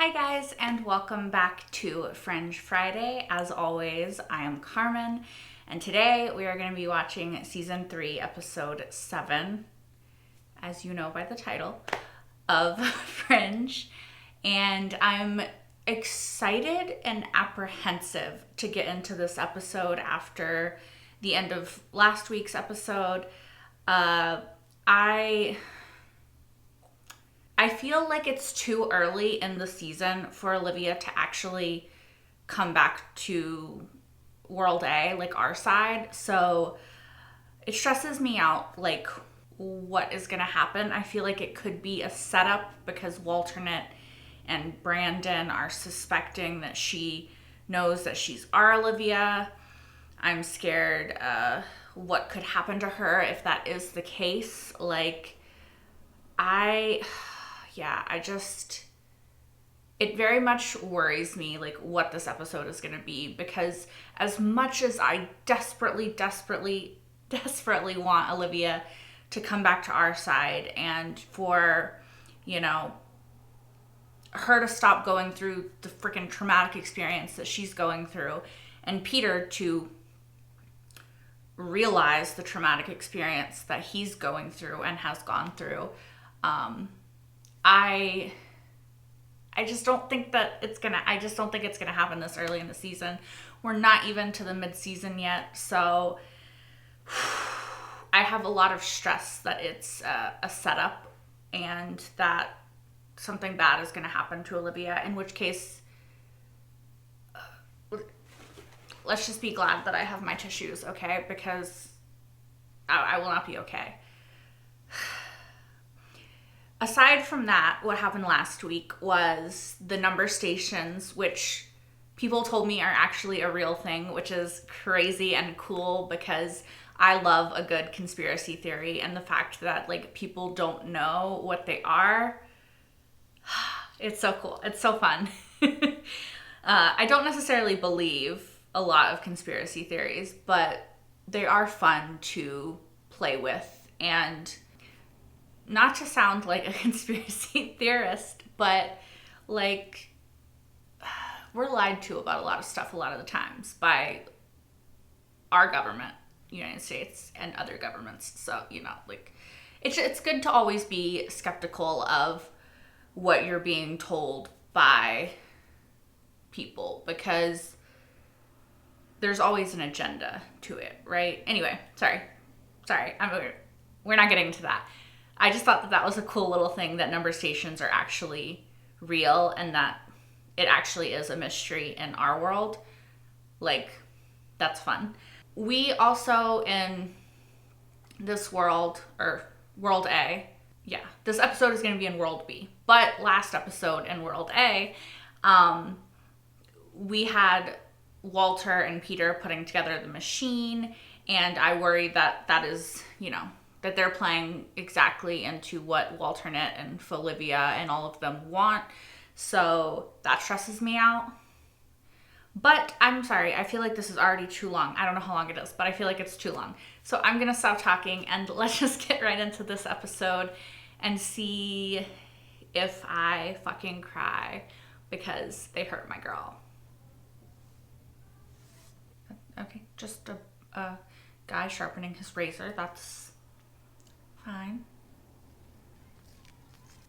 Hi guys, and welcome back to Fringe Friday. As always, I am Carmen, and today we are going to be watching Season 3, Episode 7, as you know by the title, of Fringe. And I'm excited and apprehensive to get into this episode after the end of last week's episode. I feel like it's too early in the season for Olivia to actually come back to World A, like our side. So it stresses me out, like, what is going to happen. I feel like it could be a setup because Walternate and Brandon are suspecting that she knows that she's our Olivia. I'm scared what could happen to her if that is the case. It very much worries me, like, what this episode is going to be, because as much as I desperately want Olivia to come back to our side and for, her to stop going through the freaking traumatic experience that she's going through, and Peter to realize the traumatic experience that he's going through and has gone through, I just don't think that it's gonna happen this early in the season. We're not even to the mid-season yet, so I have a lot of stress that it's a setup and that something bad is gonna happen to Olivia, in which case, let's just be glad that I have my tissues, okay? Because I will not be okay. Aside from that, what happened last week was the number stations, which people told me are actually a real thing, which is crazy and cool because I love a good conspiracy theory, and the fact that, like, people don't know what they are, it's so cool. It's so fun. I don't necessarily believe a lot of conspiracy theories, but they are fun to play with. And not to sound like a conspiracy theorist, but, like, we're lied to about a lot of stuff a lot of the times by our government, United States, and other governments. So, it's good to always be skeptical of what you're being told by people, because there's always an agenda to it, right? Anyway, sorry, we're not getting into that. I just thought that was a cool little thing, that number stations are actually real and that it actually is a mystery in our world. Like, that's fun. We also, in this world, or World A, this episode is going to be in World B, but last episode in World A, we had Walter and Peter putting together the machine, and I worry that that is, that they're playing exactly into what Walternate and Olivia and all of them want. So that stresses me out. But I'm sorry, I feel like this is already too long. I don't know how long it is, but I feel like it's too long. So I'm going to stop talking and let's just get right into this episode and see if I fucking cry because they hurt my girl. Okay, just a guy sharpening his razor. That's fine.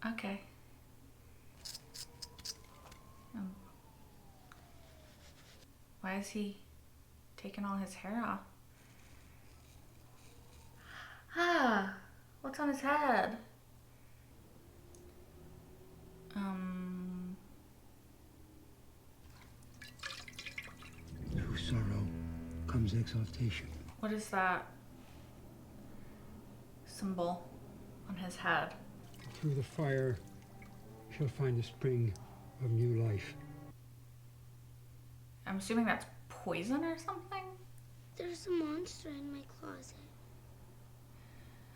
Okay. Why is he taking all his hair off? What's on his head? Through sorrow comes exaltation. What is that symbol on his head? Through the fire shall find a spring of new life. I'm assuming that's poison or something? There's a monster in my closet.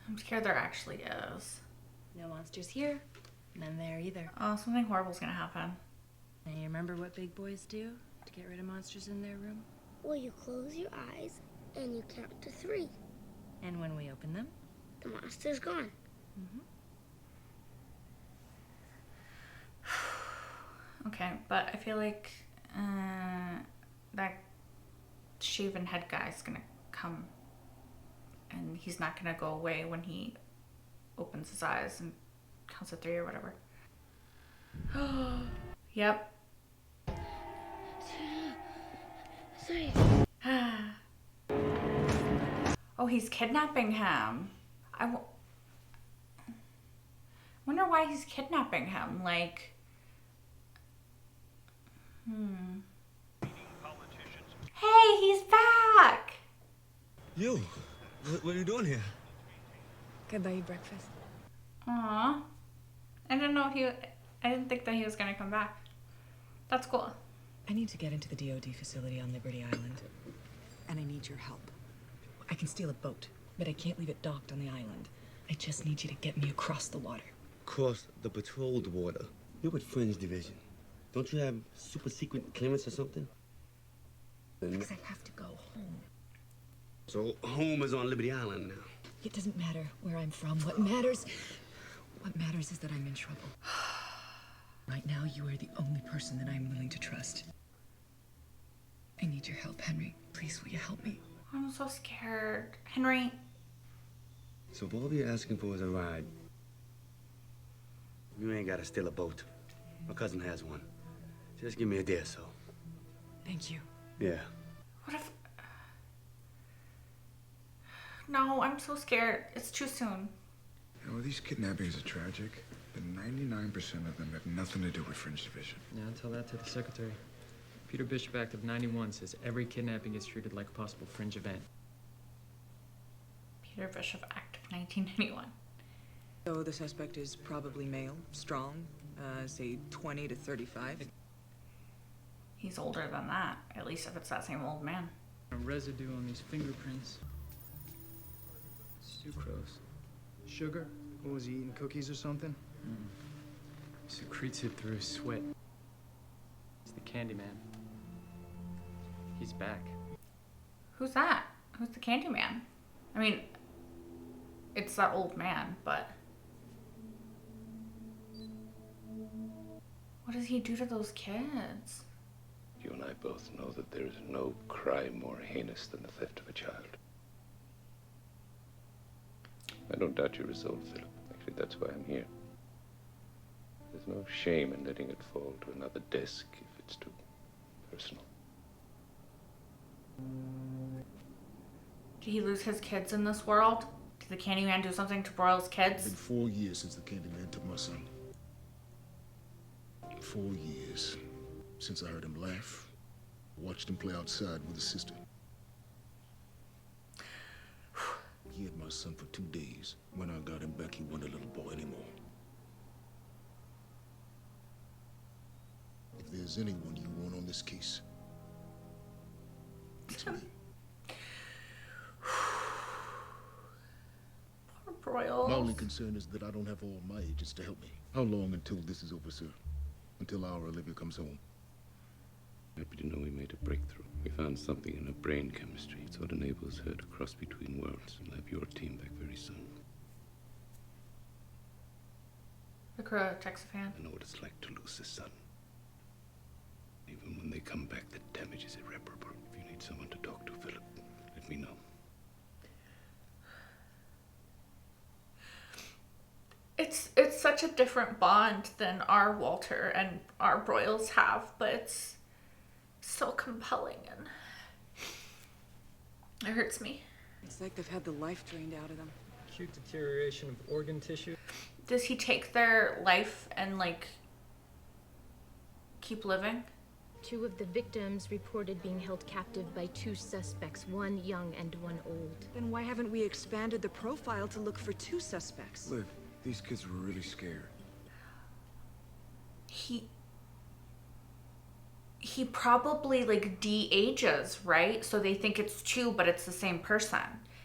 I'm scared there actually is. No monsters here, none there either. Oh, something horrible's gonna happen. Now you remember what big boys do to get rid of monsters in their room? Well, you close your eyes and you count to 3. And when we open them? The monster's gone. Okay, but I feel like that shaven head guy's gonna come, and he's not gonna go away when he opens his eyes and counts to 3 or whatever. Yep. 3. Oh, he's kidnapping him. Wonder why he's kidnapping him. Like, Hey, he's back. You, what are you doing here? Can I buy you breakfast? Aw. I didn't think that he was gonna come back. That's cool. I need to get into the DoD facility on Liberty Island. And I need your help. I can steal a boat, but I can't leave it docked on the island. I just need you to get me across the water. Cross the patrolled water. You're with Fringe Division. Don't you have super secret clearance or something? Because I have to go home. So home is on Liberty Island now. It doesn't matter where I'm from. What matters is that I'm in trouble. Right now, you are the only person that I'm willing to trust. I need your help, Henry. Please, will you help me? I'm so scared. Henry. So if all you're asking for is a ride, you ain't gotta steal a boat. My cousin has one. Just give me a day or so. Thank you. Yeah. What if... No, I'm so scared. It's too soon. You know, these kidnappings are tragic, but 99% of them have nothing to do with Fringe Division. Yeah, I'll tell that to the secretary. Peter Bishop Act of 91 says every kidnapping is treated like a possible fringe event. Peter Bishop Act of 1991. So the suspect is probably male, strong, say 20 to 35. He's older than that, at least if it's that same old man. A residue on these fingerprints. Sucrose. Sugar? What was he eating, cookies or something? Secretes it through his sweat. He's the Candyman. He's back. Who's that? Who's the Candyman? I mean, it's that old man, but... What does he do to those kids? You and I both know that there is no crime more heinous than the theft of a child. I don't doubt your resolve, Philip. Actually, that's why I'm here. There's no shame in letting it fall to another desk if it's too personal. Did he lose his kids in this world? Did the Candyman do something to Broyle's It's been kids? 4 years since the Candyman took my son. 4 years since I heard him laugh, watched him play outside with his sister. He had my son for 2 days. When I got him back, he wasn't a little boy anymore. If there's anyone you want on this case, it's me. Poor Broyle. My only concern is that I don't have all my agents to help me. How long until this is over, sir? Until our Olivia comes home? Happy to know we made a breakthrough. We found something in her brain chemistry. It's what enables her to cross between worlds. We'll have your team back very soon. The crow texts a fan. I know what it's like to lose a son. Even when they come back, the damage is irreparable. If you need someone to talk to, Philip, let me know. It's such a different bond than our Walter and our Broyles have, but it's so compelling and it hurts me. It's like they've had the life drained out of them. Acute deterioration of organ tissue. Does he take their life and like keep living? 2 of the victims reported being held captive by 2 suspects, 1 young and 1 old. Then why haven't we expanded the profile to look for 2 suspects? Liv, these kids were really scared. He probably like de-ages, right? So they think it's 2, but it's the same person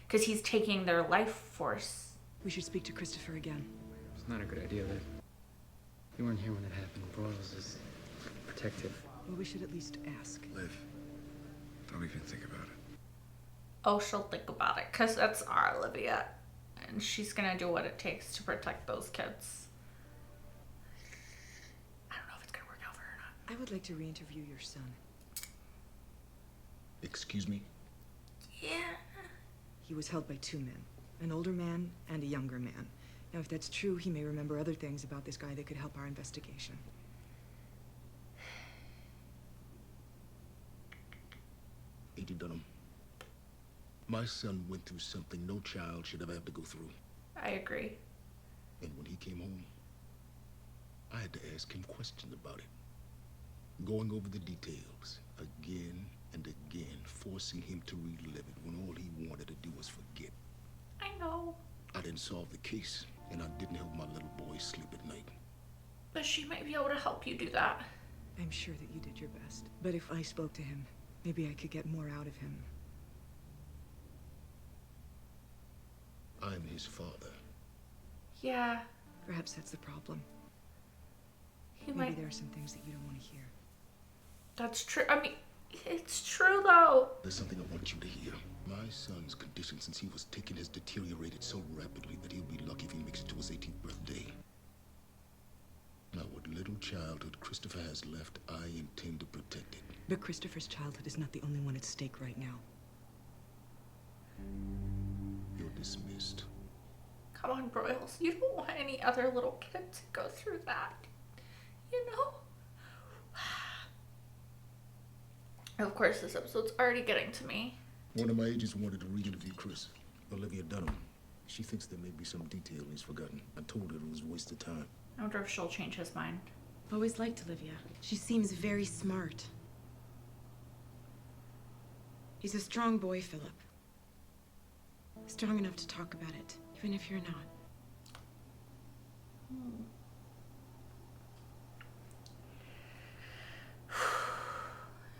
because he's taking their life force. We should speak to Christopher again. It's not a good idea, Liv. You weren't here when it happened. Broyles is protective. Well, we should at least ask. Liv, don't even think about it. Oh, she'll think about it because that's our Olivia and she's gonna do what it takes to protect those kids. I don't know if it's gonna work out for her or not. I would like to re-interview your son. Excuse me? Yeah. He was held by two men, an older man and a younger man. Now, if that's true, he may remember other things about this guy that could help our investigation. A.D. Dunham, my son went through something no child should ever have to go through. I agree. And when he came home, I had to ask him questions about it. Going over the details again and again, forcing him to relive it when all he wanted to do was forget. I know. I didn't solve the case, and I didn't help my little boy sleep at night. But she might be able to help you do that. I'm sure that you did your best. But if I spoke to him, maybe I could get more out of him. I'm his father. Yeah. Perhaps that's the problem. Maybe there are some things that you don't want to hear. That's true. I mean, it's true though. There's something I want you to hear. My son's condition since he was taken has deteriorated so rapidly that he'll be lucky if he makes it to his 18th birthday. Now, what little childhood Christopher has left, I intend to protect it. But Christopher's childhood is not the only one at stake right now. You're dismissed. Come on, Broyles. You don't want any other little kid to go through that. You know? Of course, this episode's already getting to me. One of my agents wanted to re-interview Chris, Olivia Dunham. She thinks there may be some detail he's forgotten. I told her it was a waste of time. I wonder if she'll change his mind. Always liked Olivia. She seems very smart. He's a strong boy, Philip. Strong enough to talk about it, even if you're not.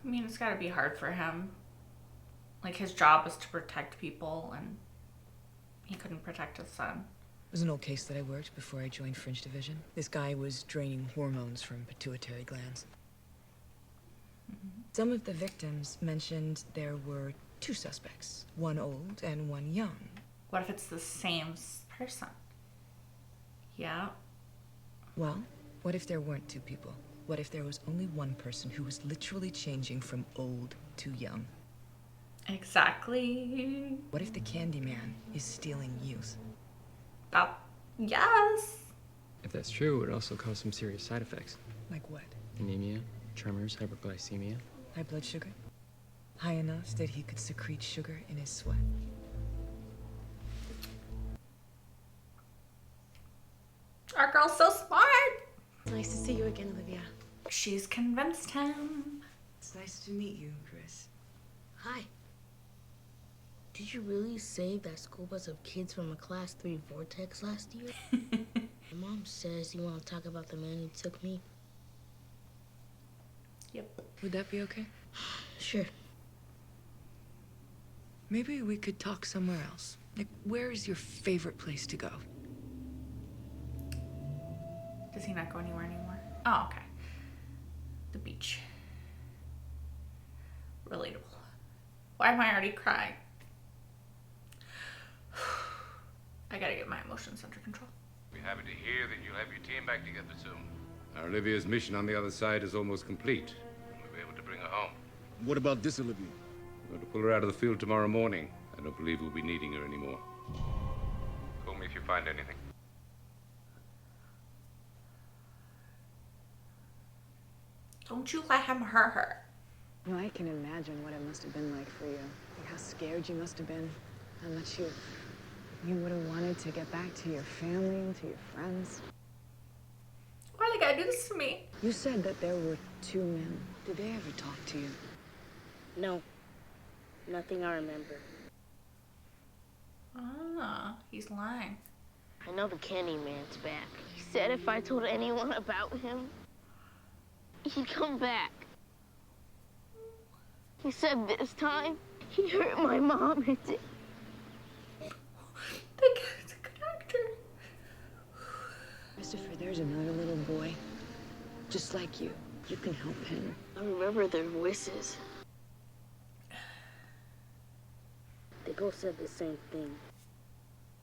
I mean, it's gotta be hard for him. Like, his job is to protect people, and he couldn't protect his son. It was an old case that I worked before I joined Fringe Division. This guy was draining hormones from pituitary glands. Some of the victims mentioned there were two suspects, one old and one young. What if it's the same person? Yeah. Well, what if there weren't two people? What if there was only one person who was literally changing from old to young? Exactly. What if the Candyman is stealing youth? Yes. If that's true, it would also cause some serious side effects. Like what? Anemia, tremors, hyperglycemia. High blood sugar? High enough that he could secrete sugar in his sweat. Our girl's so smart. It's nice to see you again, Olivia. She's convinced him. It's nice to meet you, Chris. Hi. Did you really save that school bus of kids from a Class 3 vortex last year? My mom says you want to talk about the man who took me. Yep. Would that be okay? Sure. Maybe we could talk somewhere else. Like, where is your favorite place to go? Does he not go anywhere anymore? Oh, okay. The beach. Relatable. Why am I already crying? I gotta get my emotions under control. We're happy to hear that you'll have your team back together soon. Our Olivia's mission on the other side is almost complete. We'll be able to bring her home. What about this Olivia? We're going to pull her out of the field tomorrow morning. I don't believe we'll be needing her anymore. Call me if you find anything. Don't you let him hurt her. Well, I can imagine what it must have been like for you. Like how scared you must have been. How much you would have wanted to get back to your family and to your friends. Why they gotta do this to me? You said that there were two men. Did they ever talk to you? No. Nothing I remember. Ah, he's lying. I know the Candyman's back. He said if I told anyone about him, he'd come back. He said this time, he hurt my mom and did. That guy's a good actor. Christopher, there's another little boy. Just like you. You can help him. I remember their voices. They both said the same thing.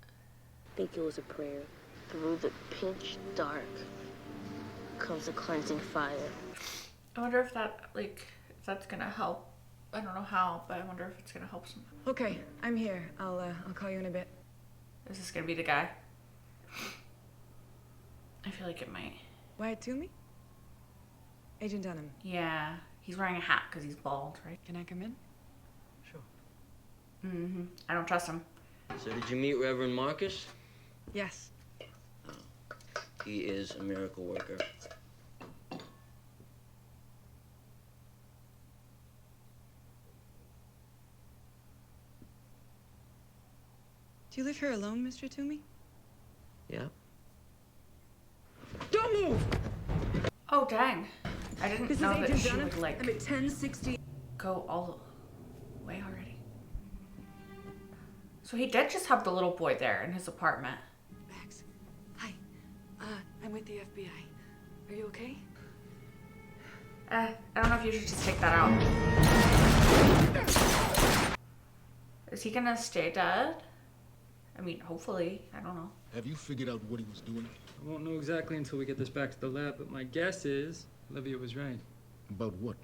I think it was a prayer. Through the pitch dark comes a cleansing fire. I wonder if that, like, if that's gonna help. I don't know how, but I wonder if it's gonna help some. Okay, I'm here. I'll call you in a bit. Is this gonna be the guy? I feel like it might. Wyatt Toomey? Agent Dunham. Yeah, he's wearing a hat because he's bald, right? Can I come in? Sure. Mm-hmm. I don't trust him. So did you meet Reverend Marcus? Yes. He is a miracle worker. Do you live here alone, Mr. Toomey? Yeah. Don't move! Oh, dang. I didn't This know is that Agent she Dunham. would, like, I'm at 1060. go all the way already. So he did just have the little boy there in his apartment. Max, hi. I'm with the FBI. Are you okay? I don't know if you should just take that out. Is he gonna stay dead? I mean, hopefully. I don't know. Have you figured out what he was doing? I won't know exactly until we get this back to the lab, but my guess is Olivia was right. About what?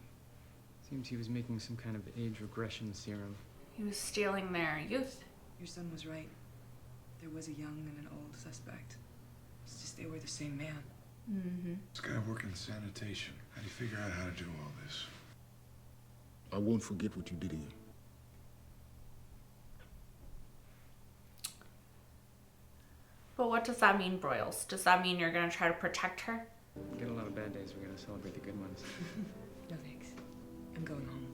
Seems he was making some kind of age regression serum. He was stealing their youth. Your son was right. There was a young and an old suspect. It's just they were the same man. Mm-hmm. This guy working in sanitation. How do you figure out how to do all this? I won't forget what you did here. But what does that mean, Broyles? Does that mean you're gonna try to protect her? Get a lot of bad days, we're gonna celebrate the good ones. No thanks. I'm going home.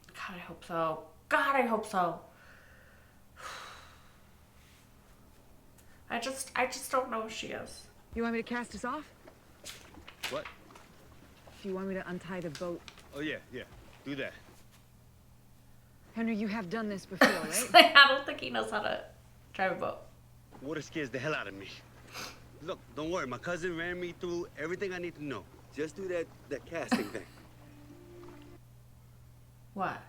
God, I hope so. God, I hope so. I just don't know if she is. You want me to cast us off? What? Do you want me to untie the boat? Oh, yeah. Do that. Henry, you have done this before, right? I don't think he knows how to drive a boat. Water scares the hell out of me. Look, don't worry. My cousin ran me through everything I need to know. Just do that casting thing. What?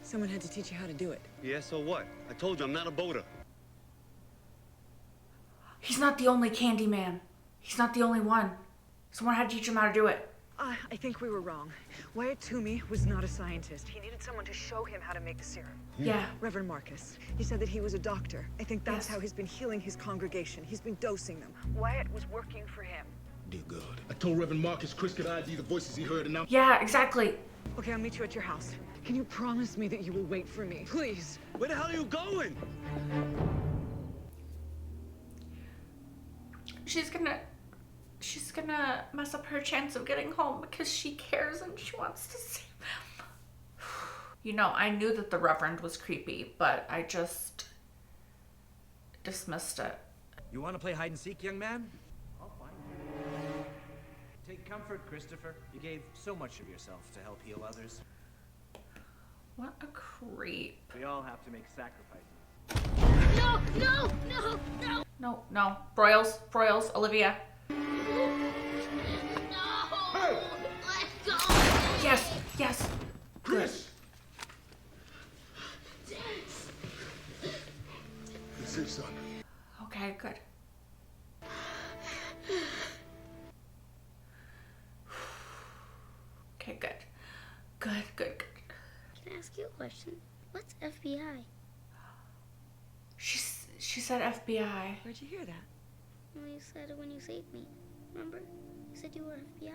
Someone had to teach you how to do it. Yeah, so what? I told you, I'm not a boater. He's not the only Candyman. He's not the only one. Someone had to teach him how to do it. I think we were wrong. Wyatt Toomey was not a scientist. He needed someone to show him how to make the serum. Yeah. Reverend Marcus. He said that he was a doctor. I think that's Yes. how he's been healing his congregation. He's been dosing them. Wyatt was working for him. Dear God. I told Reverend Marcus Chris could ID the voices he heard and now... Yeah, exactly. Okay, I'll meet you at your house. Can you promise me that you will wait for me? Please. Where the hell are you going? She's gonna mess up her chance of getting home because she cares and she wants to see him. You know, I knew that the Reverend was creepy, but I just dismissed it. You want to play hide and seek, young man? I'll find you. Take comfort, Christopher. You gave so much of yourself to help heal others. What a creep. We all have to make sacrifices. No. Broyles, Olivia. Yes. Chris! It's it, son. Okay, good. Okay, good. Good. Can I ask you a question? What's FBI? She said FBI. Where'd you hear that? Well, you said it when you saved me. Remember? You said you were FBI.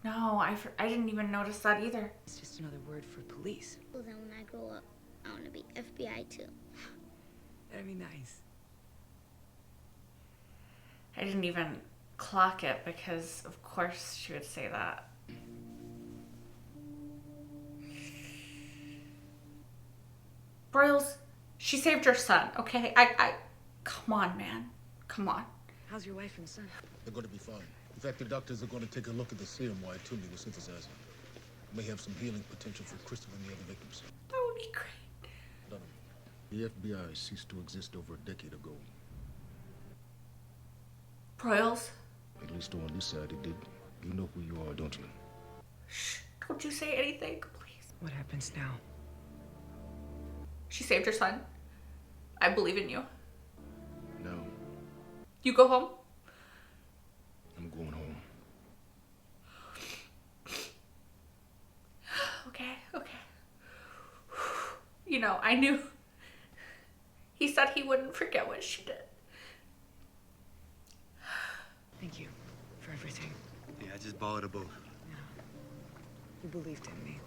No, I didn't even notice that either. It's just another word for police. Well, then when I grow up, I want to be FBI too. That'd be nice. I didn't even clock it because, of course, she would say that. Broyles, she saved your son, okay? I come on, man. Come on. How's your wife and son? They're going to be fine. In fact, the doctors are going to take a look at the serum Wyatt Toomey was synthesizing. It may have some healing potential for Christopher and the other victims. That would be great. Dunham, the FBI ceased to exist over a decade ago. Broyles? At least on this side it did. You know who you are, don't you? Shh, don't you say anything, please. What happens now? She saved your son. I believe in you. No, You go home? I'm going home. know, I knew. He said he wouldn't forget what she did. Thank you for everything. Yeah, I just borrowed a boat. You believed in me.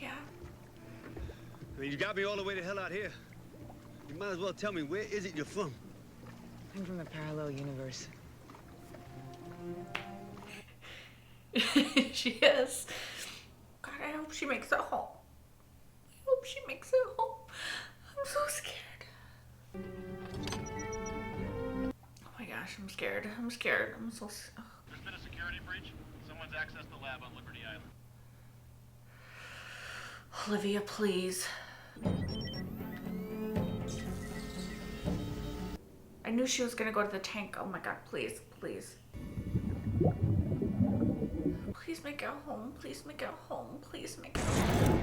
Yeah. I mean, you got me all the way the hell out here. You might as well tell me, where is it you're from? I'm from a parallel universe. She is. God, I hope she makes it home. I hope she makes it home. I'm so scared. Oh my gosh, I'm scared. I'm scared. I'm so scared. There's been a security breach. Someone's accessed the lab on Liberty Island. Olivia, please. I knew she was gonna go to the tank. Oh my god, please, please. Please make it home. Please make it home. Please make it home.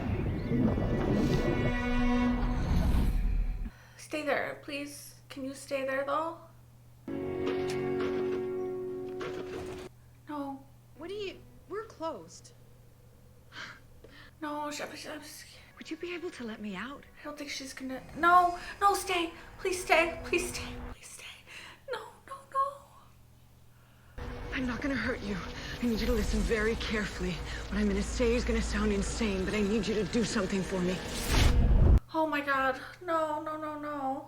Stay there, please. Can you stay there though? No. What do you... We're closed. No, I'm scared. Would you be able to let me out? I don't think she's gonna. No, no, stay. Please stay. Please stay. Please stay. No, no, no. I'm not gonna hurt you. I need you to listen very carefully. What I'm gonna say is gonna sound insane, but I need you to do something for me. Oh my god. No, no, no, no.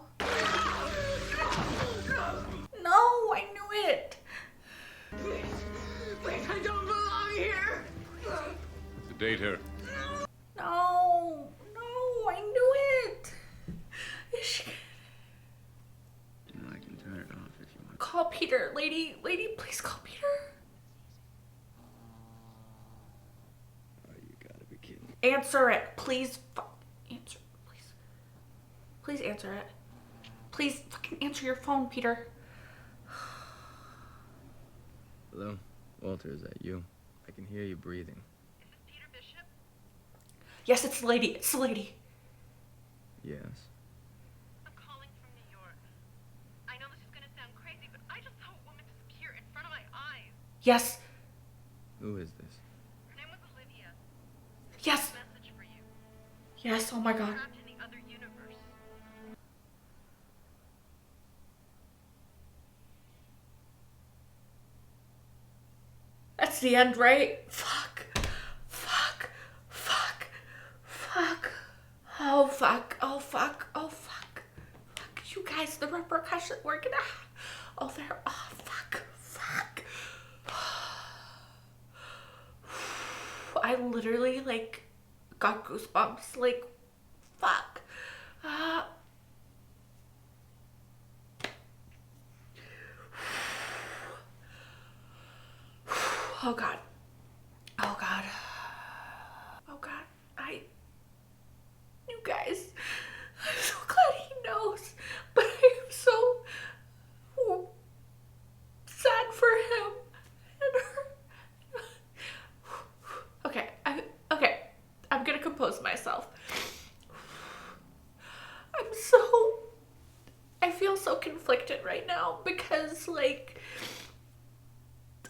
No, I knew it. Please, I don't belong here. Sedate her. No, no, I knew it. You know, I can turn it off if you want. Call Peter. Lady, please call Peter. Oh, you gotta be kidding. Answer it. Please. Answer. Please. Please answer it. Please fucking answer your phone, Peter. Hello? Walter, is that you? I can hear you breathing. Yes, it's the lady. It's the lady. Yes. I'm calling from New York. I know this is gonna sound crazy, but I just saw a woman disappear in front of my eyes. Yes. Who is this? Her name was Olivia. Yes. A message for you. Yes. Oh my god. Trapped in the other universe. That's the end, right? Fuck. Fuck. Fuck. Fuck. Oh fuck. Oh fuck. Oh fuck. Fuck. You guys, the repercussions we're gonna have. Oh, they're. Oh fuck. Fuck. I literally like got goosebumps. Like, fuck. Oh god. Oh god. Oh god. You guys, I'm so glad he knows, but I am so sad for him and her. Okay, I'm gonna compose myself. I feel so conflicted right now because, like,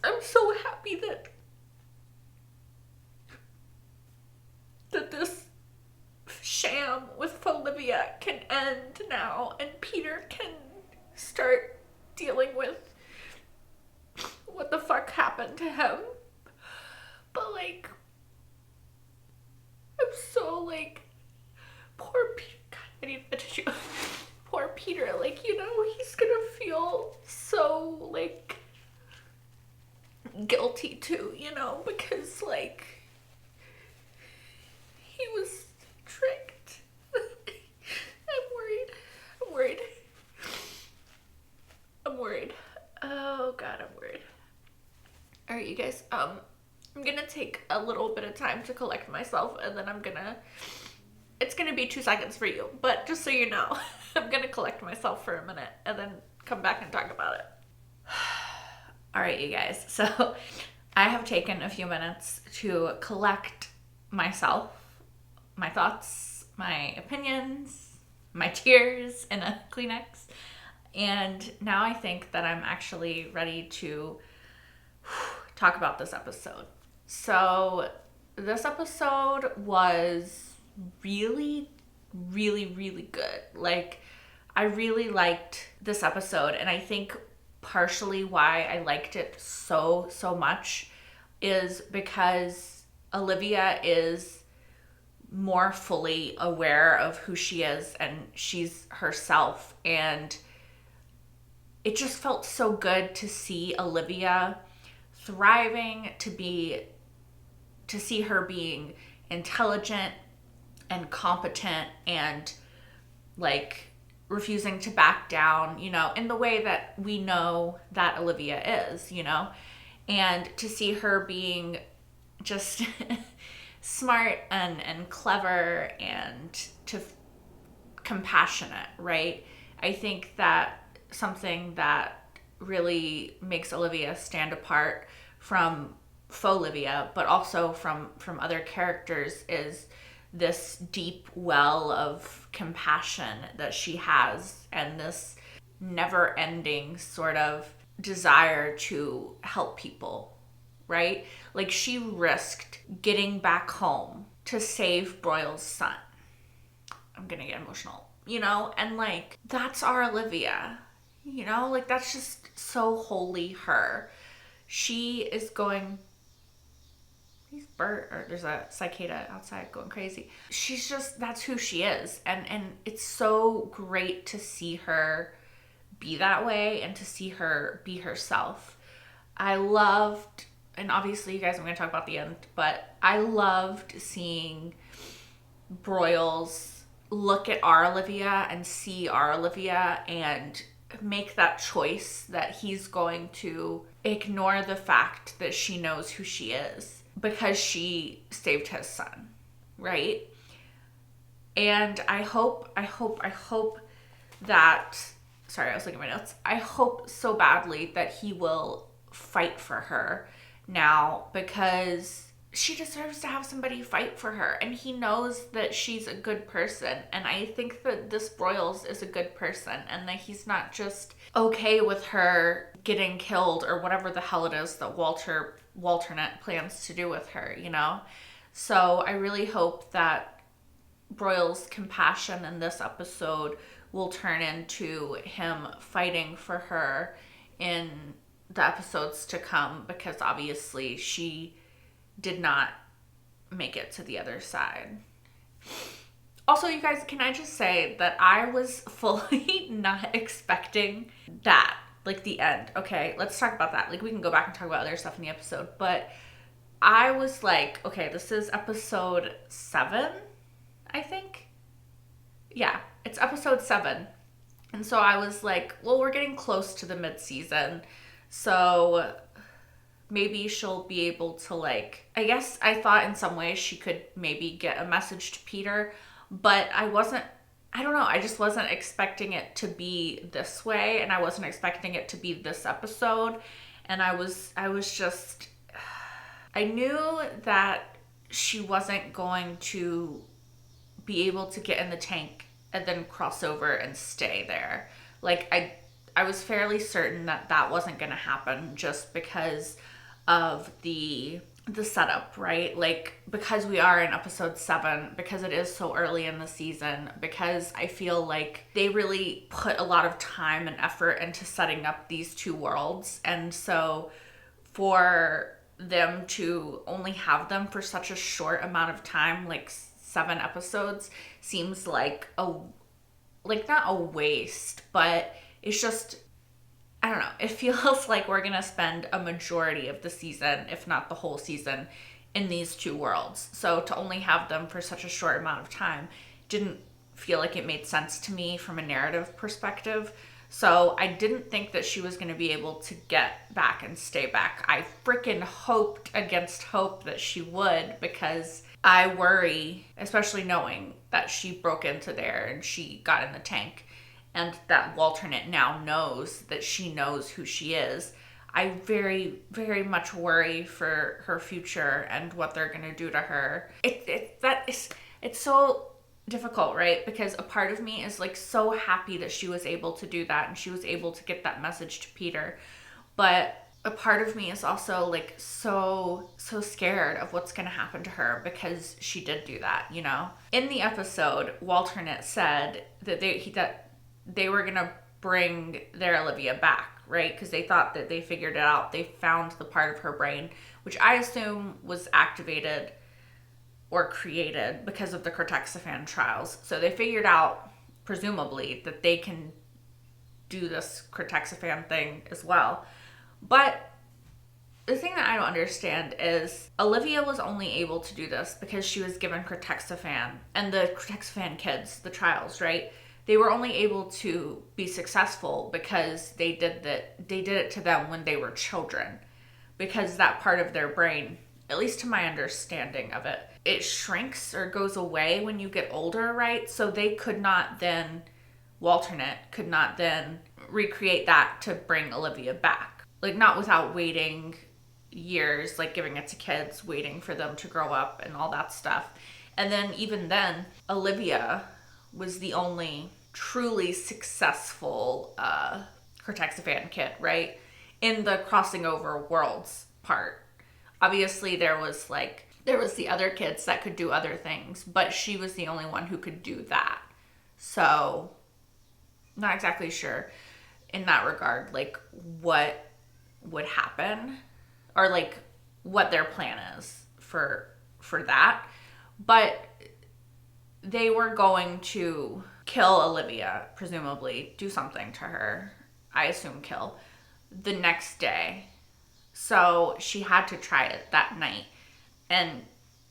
I'm so happy that this sham with Olivia can end now and Peter can start dealing with what the fuck happened to him. But, like, I'm so, like, poor Peter. God, I need a tissue. Poor Peter, like, you know, he's gonna feel so, like, guilty too, you know, because, like, he was tricked. I'm worried. Oh god, I'm worried. Alright, you guys, I'm gonna take a little bit of time to collect myself, and then it's gonna be 2 seconds for you, but just so you know, I'm gonna collect myself for a minute, and then come back and talk about it. Alright, you guys, so I have taken a few minutes to collect myself, my thoughts, my opinions, my tears in a Kleenex, and now I think that I'm actually ready to talk about this episode. So this episode was really really, really good. Like, I really liked this episode, and I think partially why I liked it so much is because Olivia is more fully aware of who she is, and she's herself, and it just felt so good to see Olivia thriving, to see her being intelligent and competent and like refusing to back down, you know, in the way that we know that Olivia is, you know, and to see her being just smart and clever and compassionate, right? I think that something that really makes Olivia stand apart from faux Olivia, but also from other characters, is this deep well of compassion that she has, and this never-ending sort of desire to help people, right? Like, she risked getting back home to save Broyle's son. I'm gonna get emotional, you know? And like, that's our Olivia, you know? Like, that's just so wholly her. She is going... there's a cicada outside going crazy. She's just, that's who she is. And it's so great to see her be that way and to see her be herself. I loved, and obviously you guys, I'm going to talk about the end, but I loved seeing Broyles look at our Olivia and see our Olivia and make that choice that he's going to ignore the fact that she knows who she is because she saved his son, right? And I hope that, sorry, I was looking at my notes. I hope so badly that he will fight for her now, because she deserves to have somebody fight for her, and he knows that she's a good person, and I think that this Broyles is a good person, and that he's not just okay with her getting killed or whatever the hell it is that Walternet plans to do with her, you know? So I really hope that Broyles' compassion in this episode will turn into him fighting for her in the episodes to come, because obviously she did not make it to the other side. Also, you guys, can I just say that I was fully not expecting that, like the end. Okay, let's talk about that. Like, we can go back and talk about other stuff in the episode, but I was like, okay, this is episode 7, I think. Yeah, it's episode 7. And so I was like, well, we're getting close to the mid-season, so maybe she'll be able to, like, I guess I thought in some ways she could maybe get a message to Peter, but I don't know, I just wasn't expecting it to be this way, and I wasn't expecting it to be this episode, and I was just, I knew that she wasn't going to be able to get in the tank and then cross over and stay there. Like, I was fairly certain that that wasn't going to happen, just because of the setup, right? Like, because we are in episode 7, because it is so early in the season, because I feel like they really put a lot of time and effort into setting up these two worlds, and so for them to only have them for such a short amount of time, like 7 episodes, seems like not a waste, but it's just, I don't know, it feels like we're gonna spend a majority of the season, if not the whole season, in these two worlds. So to only have them for such a short amount of time didn't feel like it made sense to me from a narrative perspective. So I didn't think that she was gonna be able to get back and stay back. I freaking hoped against hope that she would, because I worry, especially knowing that she broke into there and she got in the tank, and that Walternet now knows that she knows who she is. I very, very much worry for her future and what they're gonna do to her. It's so difficult, right? Because a part of me is like so happy that she was able to do that and she was able to get that message to Peter. But a part of me is also like so scared of what's going to happen to her because she did do that, you know? In the episode, Walternate said that they were going to bring their Olivia back, right? Because they thought that they figured it out. They found the part of her brain, which I assume was activated or created because of the cortexiphan trials. So they figured out, presumably, that they can do this cortexiphan thing as well. But the thing that I don't understand is Olivia was only able to do this because she was given cortexiphan, and the cortexiphan kids, the trials, right? They were only able to be successful because they did it to them when they were children, because that part of their brain, at least to my understanding of it, it shrinks or goes away when you get older, right? So they could not then, Walternate could not then recreate that to bring Olivia back. Like, not without waiting years, like giving it to kids, waiting for them to grow up and all that stuff. And then even then, Olivia was the only truly successful cortexiphan kid, right? In the crossing over worlds part. Obviously, there was the other kids that could do other things, but she was the only one who could do that. So, not exactly sure in that regard, like, what would happen or like what their plan is for that. But they were going to kill Olivia, presumably do something to her, I assume kill, the next day. So she had to try it that night. And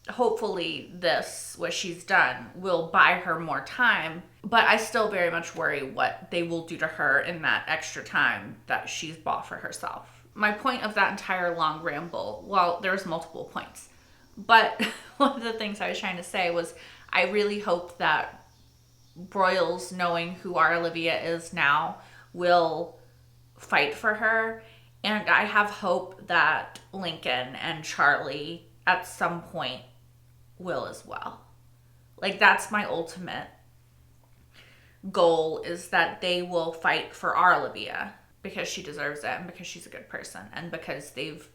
hopefully this, what she's done, will buy her more time. But I still very much worry what they will do to her in that extra time that she's bought for herself. My point of that entire long ramble, well, there's multiple points. But one of the things I was trying to say was I really hope that Broyles, knowing who our Olivia is now, will fight for her. And I have hope that Lincoln and Charlie at some point will as well. Like, that's my ultimate goal, is that they will fight for our Olivia because she deserves it and because she's a good person and because they've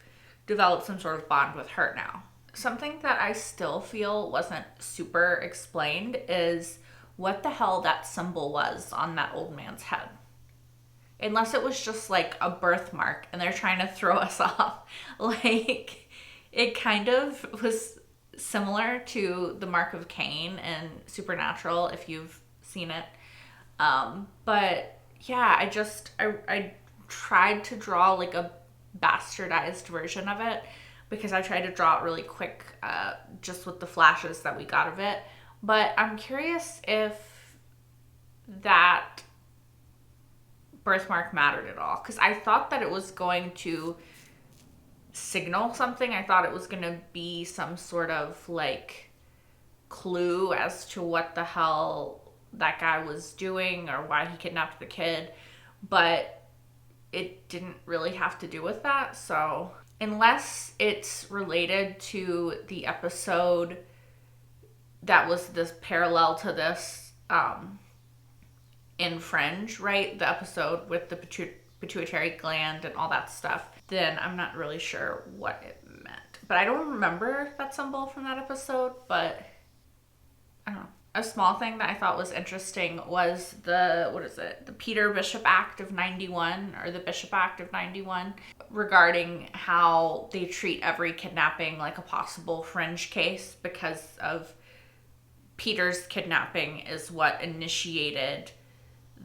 developed some sort of bond with her now. Something that I still feel wasn't super explained is what the hell that symbol was on that old man's head. Unless it was just like a birthmark and they're trying to throw us off. Like, it kind of was similar to the mark of Cain in Supernatural, if you've seen it. But yeah, I tried to draw like a bastardized version of it because I tried to draw it really quick, just with the flashes that we got of it. But I'm curious if that birthmark mattered at all, because I thought that it was going to signal something. I thought it was going to be some sort of like clue as to what the hell that guy was doing or why he kidnapped the kid, but it didn't really have to do with that. So unless it's related to the episode that was this parallel to this in Fringe, right? The episode with the pituitary gland and all that stuff, then I'm not really sure what it meant. But I don't remember that symbol from that episode, but I don't know. A small thing that I thought was interesting was the Peter Bishop Act of 91, or the Bishop Act of 91, regarding how they treat every kidnapping like a possible fringe case because of Peter's kidnapping is what initiated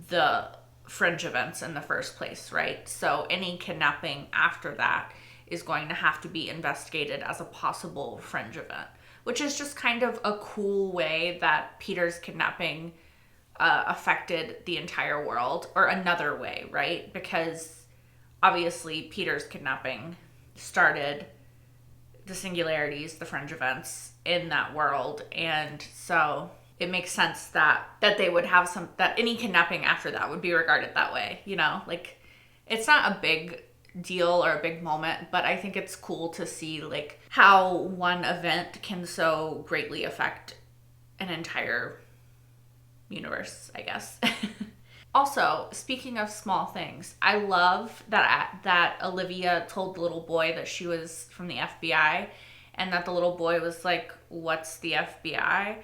the fringe events in the first place, right? So any kidnapping after that is going to have to be investigated as a possible fringe event, which is just kind of a cool way that Peter's kidnapping affected the entire world, or another way, right? Because obviously Peter's kidnapping started the singularities, the fringe events in that world, and so it makes sense that they would have that any kidnapping after that would be regarded that way, you know? Like, it's not a big deal or a big moment, but I think it's cool to see like how one event can so greatly affect an entire universe, I guess. Also, speaking of small things, I love that Olivia told the little boy that she was from the FBI, and that the little boy was like, "What's the FBI?"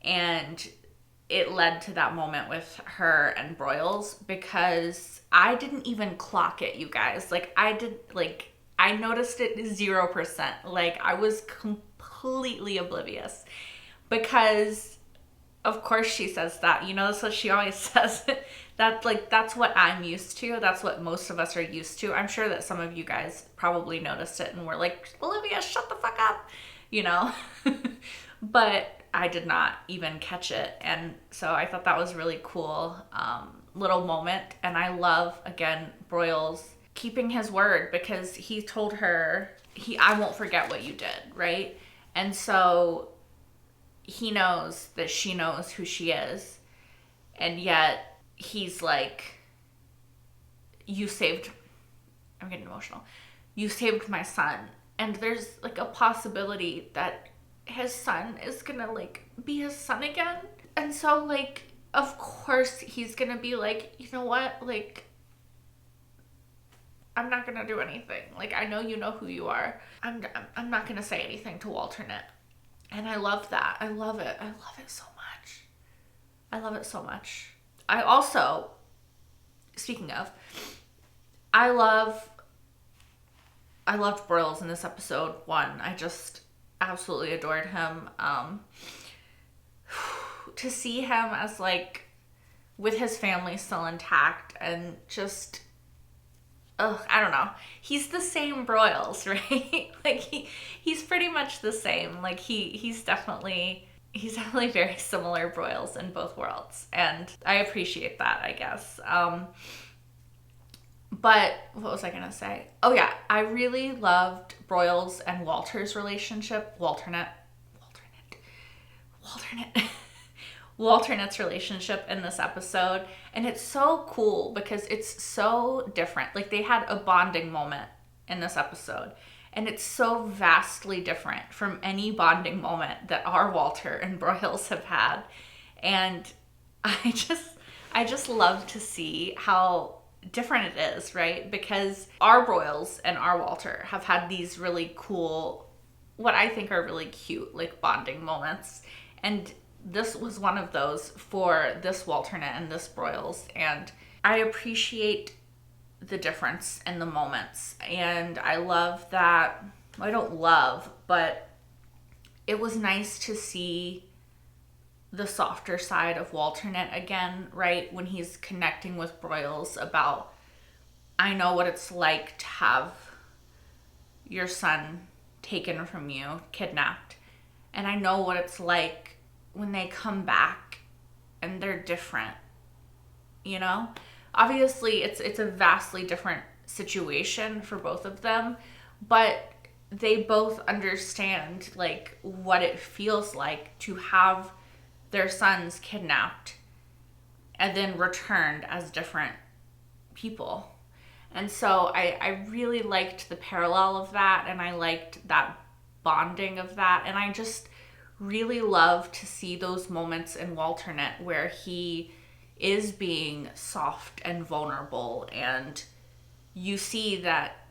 And it led to that moment with her and Broyles, because I didn't even clock it, you guys. Like, I noticed it 0%. Like, I was completely oblivious, because of course she says that, that's what she always says. That's what I'm used to. That's what most of us are used to. I'm sure that some of you guys probably noticed it and were like, Olivia, shut the fuck up, but I did not even catch it. And so I thought that was really cool, little moment. And I love, again, Broyles keeping his word, because he told her, I won't forget what you did, right? And so he knows that she knows who she is, and yet he's like, I'm getting emotional. You saved my son. And there's like a possibility that his son is gonna like be his son again. And so like, of course he's gonna be like, you know what? Like, I'm not gonna do anything. Like, I know you know who you are. I'm not gonna say anything to Walternet. And I love that. I love it. I love it so much. I love it so much. I also, speaking of, I loved Broyles in this episode. I just absolutely adored him. To see him as like, with his family still intact, and just, I don't know. He's the same Broyles, right? Like he's pretty much the same. Like he's definitely very similar Broyles in both worlds, and I appreciate that, I guess. But what was I gonna say? Oh yeah, I really loved Broyles and Walter's relationship. Walternet's relationship in this episode. And it's so cool because it's so different. Like, they had a bonding moment in this episode, and it's so vastly different from any bonding moment that our Walter and Broyles have had. And I just love to see how different it is, right? Because our Broyles and our Walter have had these really cool, what I think are really cute, like, bonding moments. And this was one of those for this Walternet and this Broyles. And I appreciate the difference in the moments. And I love that, I don't love, but it was nice to see the softer side of Walternet again, right? When he's connecting with Broyles about, I know what it's like to have your son taken from you, kidnapped. And I know what it's like when they come back and they're different, Obviously, it's a vastly different situation for both of them, but they both understand, like, what it feels like to have their sons kidnapped and then returned as different people. And so I really liked the parallel of that, and I liked that bonding of that, and I just really love to see those moments in Walternet where he is being soft and vulnerable, and you see that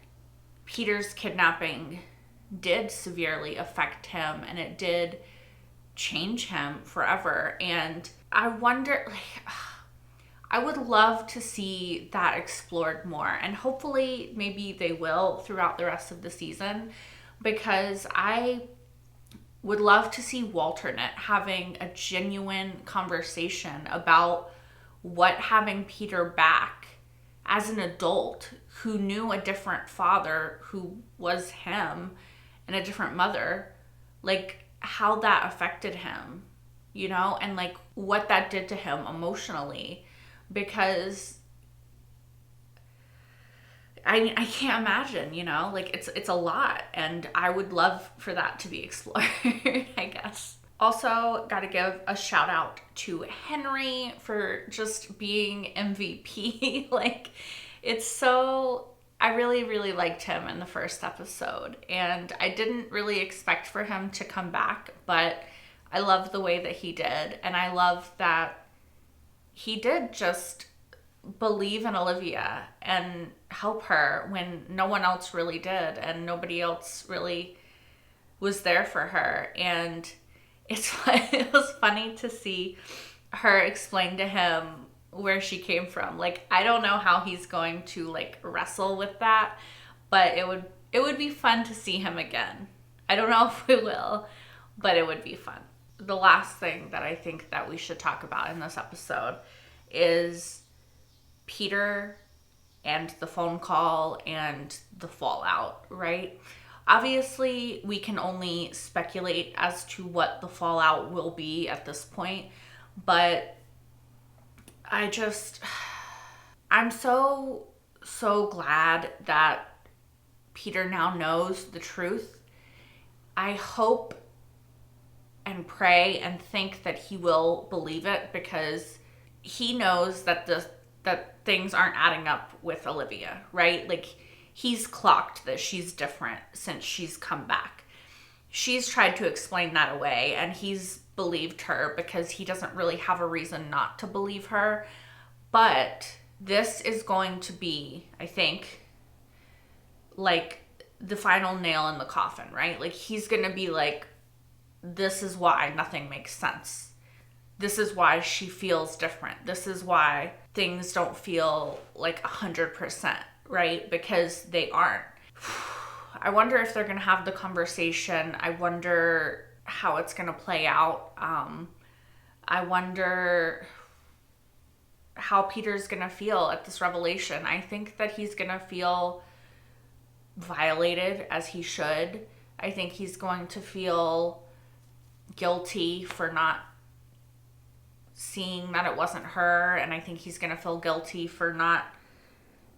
Peter's kidnapping did severely affect him, and it did change him forever. And I wonder, I would love to see that explored more, and hopefully maybe they will throughout the rest of the season, because I would love to see Walternet having a genuine conversation about what having Peter back as an adult who knew a different father who was him and a different mother, like how that affected him, and like what that did to him emotionally, because I can't imagine, like it's a lot, and I would love for that to be explored, I guess. Also, gotta give a shout out to Henry for just being MVP. Like, I really, really liked him in the first episode, and I didn't really expect for him to come back, but I love the way that he did, and I love that he did just believe in Olivia and help her when no one else really did and nobody else really was there for her. And it was funny to see her explain to him where she came from. Like, I don't know how he's going to like wrestle with that, but it would be fun to see him again. I don't know if we will, but it would be fun. The last thing that I think that we should talk about in this episode is Peter and the phone call and the fallout, right? Obviously, we can only speculate as to what the fallout will be at this point, but I'm so glad that Peter now knows the truth. I hope and pray and think that he will believe it, because he knows that that things aren't adding up with Olivia, right? Like, he's clocked that she's different since she's come back. She's tried to explain that away, and he's believed her because he doesn't really have a reason not to believe her. But this is going to be, I think, like the final nail in the coffin, right? Like, he's going to be like, this is why nothing makes sense. This is why she feels different. This is why things don't feel like 100%, right? Because they aren't. I wonder if they're going to have the conversation. I wonder how it's going to play out. I wonder how Peter's going to feel at this revelation. I think that he's going to feel violated, as he should. I think he's going to feel guilty for not seeing that it wasn't her, and I think he's going to feel guilty for not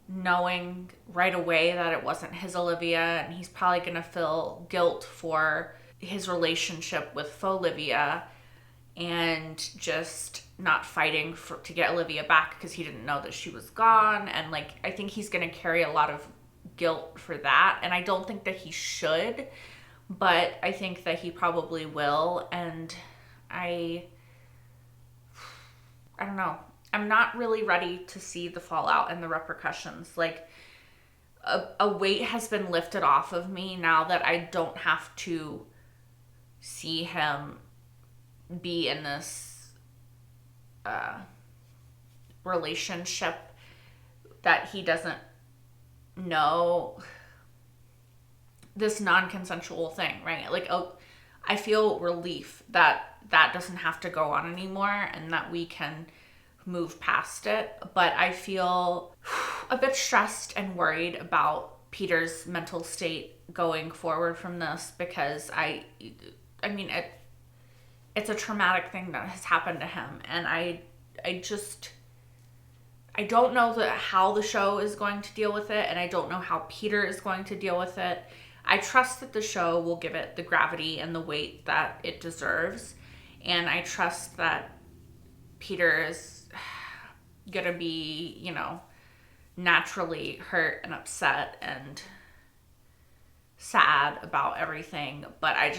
knowing right away that it wasn't his Olivia, and he's probably going to feel guilt for his relationship with Olivia and just not fighting to get Olivia back because he didn't know that she was gone. And like, I think he's going to carry a lot of guilt for that, and I don't think that he should, but I think that he probably will. And I don't know. I'm not really ready to see the fallout and the repercussions. Like, a weight has been lifted off of me now that I don't have to see him be in this relationship that he doesn't know, this non-consensual thing, right? Like, I feel relief that that doesn't have to go on anymore and that we can move past it. But I feel a bit stressed and worried about Peter's mental state going forward from this, because I mean, it's a traumatic thing that has happened to him, and I don't know how the show is going to deal with it, and I don't know how Peter is going to deal with it. I trust that the show will give it the gravity and the weight that it deserves, and I trust that Peter is gonna be, naturally hurt and upset and sad about everything, but I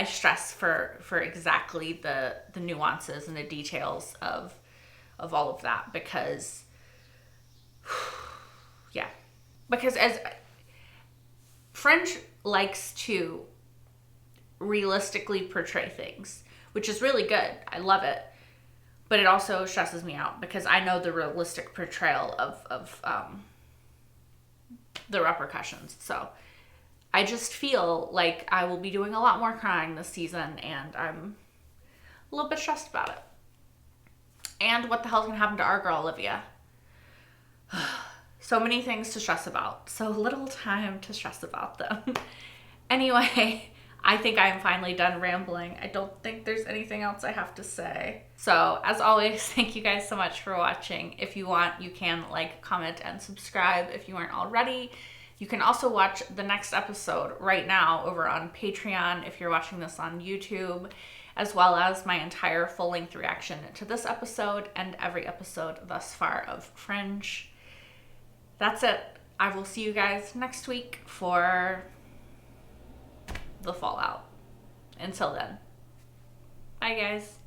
stress for exactly the nuances and the details of all of that, because as Fringe likes to realistically portray things, which is really good. I love it. But it also stresses me out because I know the realistic portrayal of the repercussions. So I just feel like I will be doing a lot more crying this season, and I'm a little bit stressed about it. And what the hell's gonna happen to our girl, Olivia? So many things to stress about. So little time to stress about them. Anyway, I think I am finally done rambling. I don't think there's anything else I have to say. So, as always, thank you guys so much for watching. If you want, you can like, comment, and subscribe if you aren't already. You can also watch the next episode right now over on Patreon if you're watching this on YouTube, as well as my entire full-length reaction to this episode and every episode thus far of Fringe. That's it. I will see you guys next week for the fallout. Until then, bye guys.